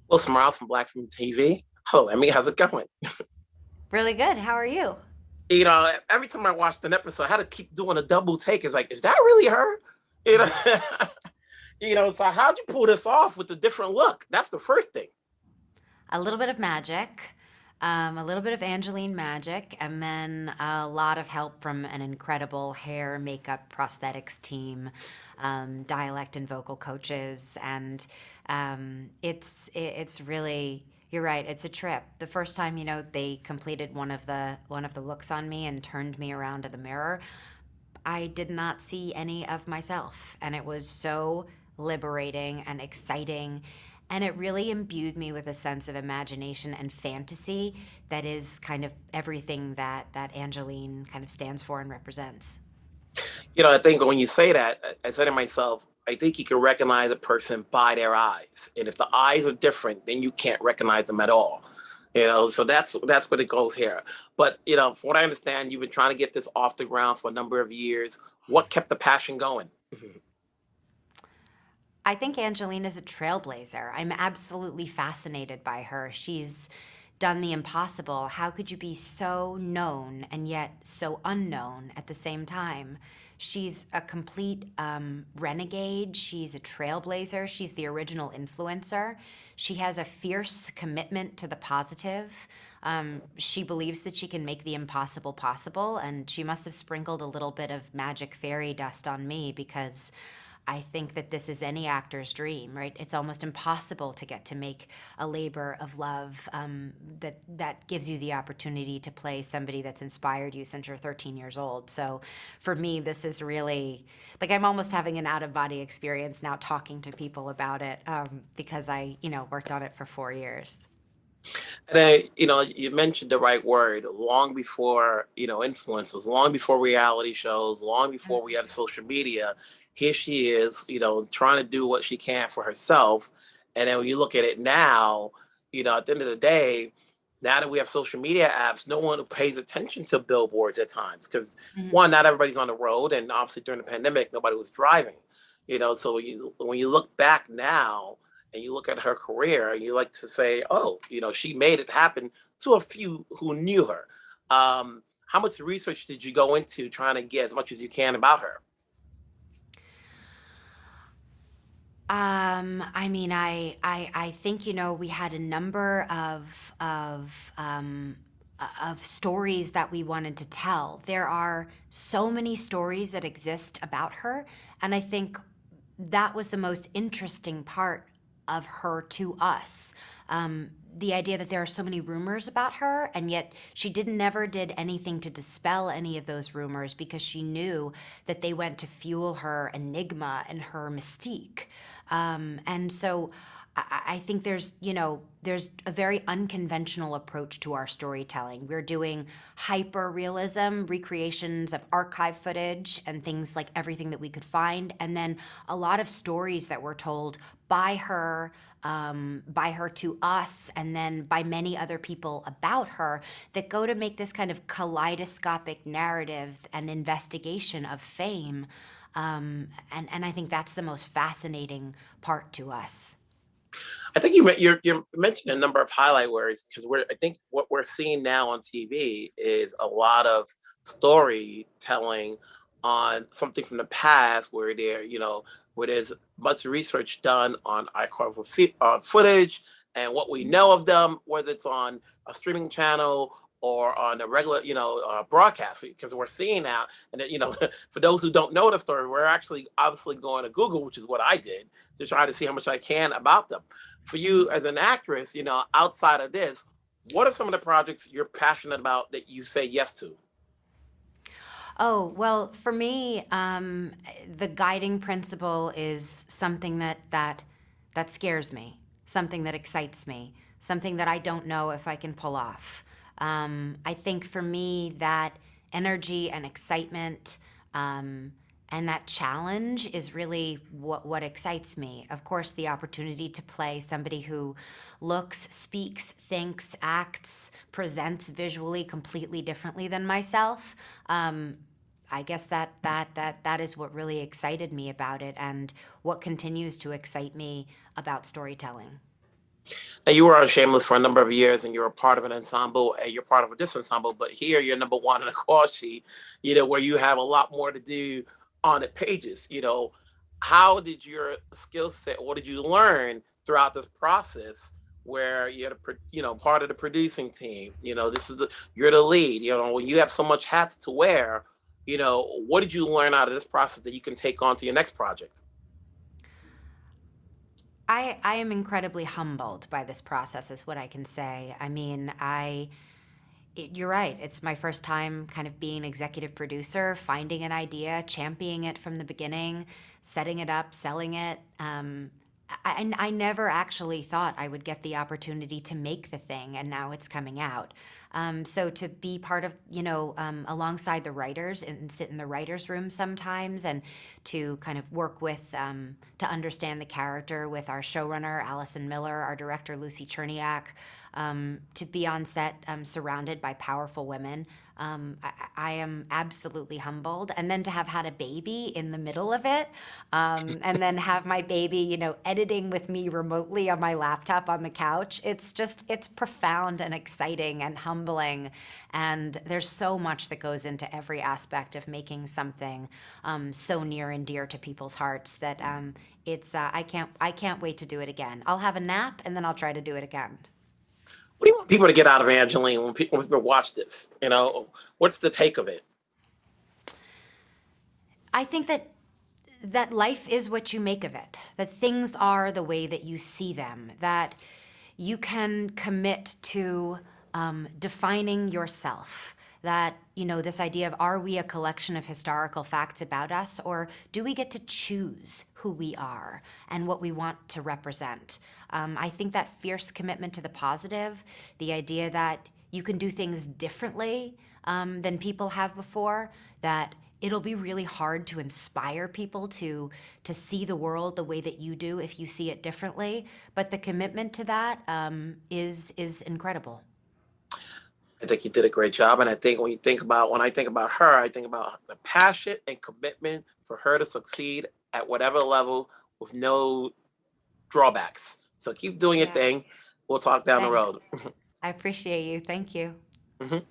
Will Smiles from Blackfilmandtv. TV. Hello, Emmy. How's it going? Really good. How are you? Every time I watched an episode, I had to keep doing a double take. It's like, is that really her? You know, so how'd you pull this off with the different look? That's the first thing. A little bit of magic, a little bit of Angeline magic, and then a lot of help from an incredible hair, makeup, prosthetics team, dialect and vocal coaches, and it's really, you're right. It's a trip. The first time they completed one of the looks on me and turned me around to the mirror, I did not see any of myself. And it was so liberating and exciting. And it really imbued me with a sense of imagination and fantasy that is kind of everything that Angeline kind of stands for and represents. I think when you say that, I said to myself, I think you can recognize a person by their eyes, and if the eyes are different, then you can't recognize them at all. So that's what it goes here. But from what I understand, you've been trying to get this off the ground for a number of years. What kept the passion going? I think Angeline is a trailblazer. I'm absolutely fascinated by her. She's done the impossible. How could you be so known and yet so unknown at the same time? She's a complete renegade. She's a trailblazer. She's the original influencer. She has a fierce commitment to the positive. She believes that she can make the impossible possible, and she must have sprinkled a little bit of magic fairy dust on me because I think that this is any actor's dream, right? It's almost impossible to get to make a labor of love that gives you the opportunity to play somebody that's inspired you since you're 13 years old. So for me, this is really like I'm almost having an out of body experience now talking to people about it because I, worked on it for 4 years. And then, you mentioned the right word. Long before, influencers, long before reality shows, long before we had social media, here she is, trying to do what she can for herself. And then when you look at it now, at the end of the day, now that we have social media apps, no one pays attention to billboards at times because Mhm. one, not everybody's on the road, and obviously during the pandemic, nobody was driving. So when you look back now and you look at her career, you like to say, oh, she made it happen to a few who knew her. How much research did you go into trying to get as much as you can about her? I mean, I think we had a number of stories that we wanted to tell. There are so many stories that exist about her, and I think that was the most interesting part of her to us. The idea that there are so many rumors about her, and yet she never did anything to dispel any of those rumors because she knew that they went to fuel her enigma and her mystique. And so I think there's a very unconventional approach to our storytelling. We're doing hyper realism, recreations of archive footage and things like everything that we could find, and then a lot of stories that were told by her to us, and then by many other people about her that go to make this kind of kaleidoscopic narrative and investigation of fame. And I think that's the most fascinating part to us. I think you're mentioning a number of highlight words because I think what we're seeing now on TV is a lot of storytelling on something from the past where there's much research done on archival footage and what we know of them, whether it's on a streaming channel or on a regular broadcast, because we're seeing now. And then, for those who don't know the story, we're actually obviously going to Google, which is what I did, to try to see how much I can about them. For you as an actress, outside of this, what are some of the projects you're passionate about that you say yes to? Oh, well, for me, the guiding principle is something that scares me, something that excites me, something that I don't know if I can pull off. I think for me, that energy and excitement and that challenge is really what excites me. Of course, the opportunity to play somebody who looks, speaks, thinks, acts, presents visually completely differently than myself. I guess that is what really excited me about it, and what continues to excite me about storytelling. And you were on Shameless for a number of years, and you're a part of an ensemble, and you're part of a this ensemble. But here, you're number one in a call sheet. Where you have a lot more to do on the pages. How did your skill set? What did you learn throughout this process? Where you're part of the producing team. You're the lead. When you have so much hats to wear. What did you learn out of this process that you can take on to your next project? I am incredibly humbled by this process, is what I can say. I mean, you're right. It's my first time kind of being executive producer, finding an idea, championing it from the beginning, setting it up, selling it. I never actually thought I would get the opportunity to make the thing, and now it's coming out. So to be part of, alongside the writers and sit in the writers' room sometimes, and to kind of work with, to understand the character with our showrunner, Allison Miller, our director, Lucy Cherniak, to be on set surrounded by powerful women. I am absolutely humbled. And then to have had a baby in the middle of it, and then have my baby, editing with me remotely on my laptop on the couch. It's profound and exciting and humbling. And there's so much that goes into every aspect of making something so near and dear to people's hearts that I can't wait to do it again. I'll have a nap and then I'll try to do it again. What do you want people to get out of Angeline when people watch this? What's the take of it? I think that life is what you make of it, that things are the way that you see them, that you can commit to defining yourself, that, this idea of, are we a collection of historical facts about us, or do we get to choose who we are and what we want to represent? I think that fierce commitment to the positive, the idea that you can do things differently than people have before, that it'll be really hard to inspire people to see the world the way that you do if you see it differently. But the commitment to that is incredible. I think you did a great job. And I think when I think about her, I think about the passion and commitment for her to succeed at whatever level with no drawbacks. So keep doing your Yeah. thing. We'll talk down the Thanks. road. I appreciate you. Thank you. Mhm.